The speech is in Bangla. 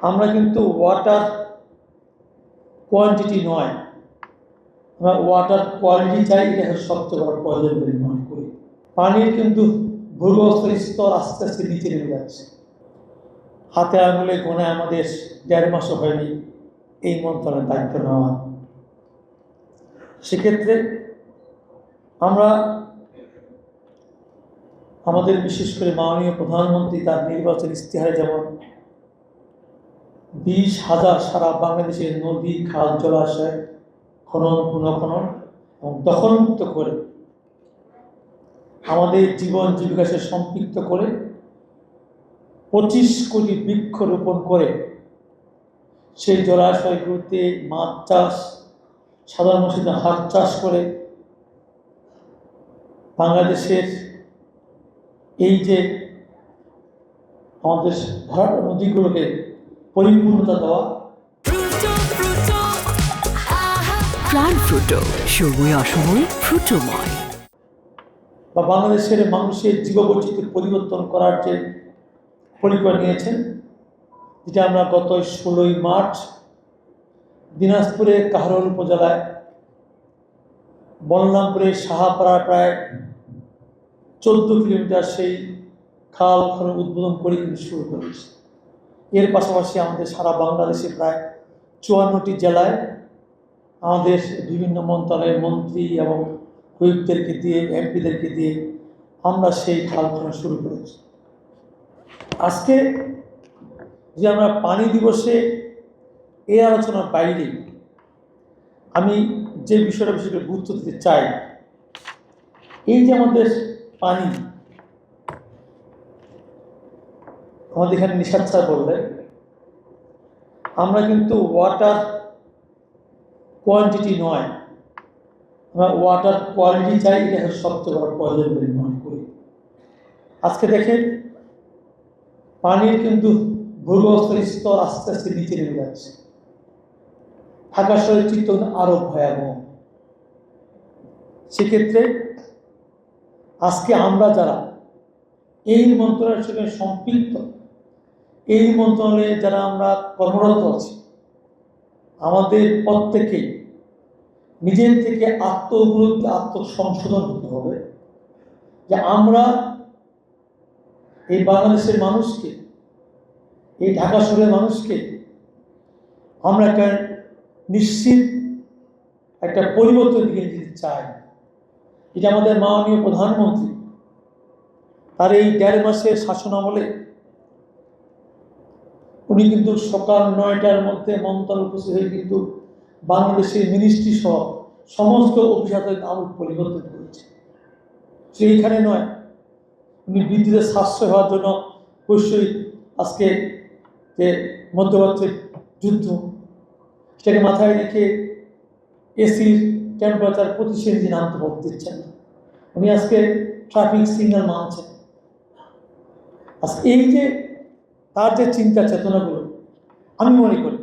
আমরা কিন্তু ওয়াটার কোয়ান্টিটি নয়, আমরা ওয়াটার কোয়ালিটি চাই। এটা সবচেয়ে বড় প্রয়োজন বলে মনে করি। পানির কিন্তু ভূগর্ভস্থ স্তর আস্তে আস্তে নিচে নেমে যাচ্ছে। হাতে আঙুলে গোনা আমাদের 1.5 মাসও হয়নি এই মন্ত্রণালয়ের দায়িত্ব নেওয়া। সেক্ষেত্রে আমরা আমাদের বিশেষ করে মাননীয় প্রধানমন্ত্রী তার নির্বাচন ইস্তেহারে যেমন 20,000 সারা বাংলাদেশের নদী, খাল, জলাশয় খনন, পুনঃখনন এবং দখলমুক্ত করে আমাদের জীবন জীবিকার সাথে সম্পৃক্ত করে 25 কোটি বৃক্ষ রোপণ করে সেই জলাশয়গুলোতে মাছ চাষ, সাধারণ মানুষের হাঁস চাষ করে বাংলাদেশের এই যে আমাদের ভরাট নদীগুলোকে পরিপূর্ণতা দেওয়া। প্রাণ ফ্রুটো, সময় অসময় ফ্রুটোময়। বা বাংলাদেশের মানুষের জীববৈচিত্র্য পরিবর্তন করার যে পরিকল্পনা নিয়েছেন, যেটা আমরা গত 16ই মার্চ দিনাজপুরে কাহারোল উপজেলায় বলরামপুরে সাহাপাড়া প্রায় 14 কিলোমিটার সেই খাল খনন উদ্বোধন করে কিন্তু শুরু করেছে। এর পাশাপাশি আমাদের সারা বাংলাদেশে প্রায় 54টি জেলায় আমাদের বিভিন্ন মন্ত্রণালয়ের মন্ত্রী এবং হুইপদেরকে দিয়ে, এমপিদেরকে দিয়ে আমরা সেই খাল খনন শুরু করেছি। আজকে যে আমরা পানি দিবসে এই আলোচনার বাইরে আমি যে বিষয়টা বিশেষ করে গুরুত্ব দিতে চাই, এই যে আমাদের পানি, আমাদের এখানে নিশাদ স্যার বললেন আমরা কিন্তু ওয়াটার কোয়ান্টিটি নয়, আমরা ওয়াটার কোয়ালিটি চাই। এটা সবচেয়ে বড় প্রয়োজন বলে মনে করি। আজকে দেখেন পানির কিন্তু ভূগর্ভস্থ স্তর আস্তে আস্তে নিচে নেমে যাচ্ছে। ঢাকা শহরের চিত্র আরো ভয়াবহ। সেক্ষেত্রে আজকে আমরা যারা এই মন্ত্রণালয়ের সঙ্গে সম্পৃক্ত, এই মন্ত্রণালয়ে যারা আমরা কর্মরত আছি, আমাদের প্রত্যেকেই নিজের থেকে আত্মউপলব্ধি, আত্মসংশোধন হতে হবে যে আমরা এই বাংলাদেশের মানুষকে, এই ঢাকা শহরের মানুষকে আমরা একটা নিশ্চিত একটা পরিবর্তন দিকে নিতে চাই। এটা আমাদের মাননীয় প্রধানমন্ত্রী তার এই 1.5 মাসের শাসন আমলে উনি কিন্তু সকাল 9টার মধ্যে মন্ত্রণালয় উপস্থিত হয়ে কিন্তু বাংলাদেশের মিনিস্ট্রি সহ সমস্ত অফিসারদের আমল পরিবর্তন করেছে। সেইখানে নয়, উনি বিদ্যুতের সাশ্রয় হওয়ার জন্য অবশ্যই আজকে যে মধ্যপ্রাচ্যের যুদ্ধ, সেটাকে মাথায় রেখে এসির টেম্পারেচার 25 দিন আনতে দিচ্ছেন। উনি আজকে ট্রাফিক সিগন্যাল মানছেন। আজকে এই যে তার যে চিন্তা চেতনাগুলো, আমি মনে করি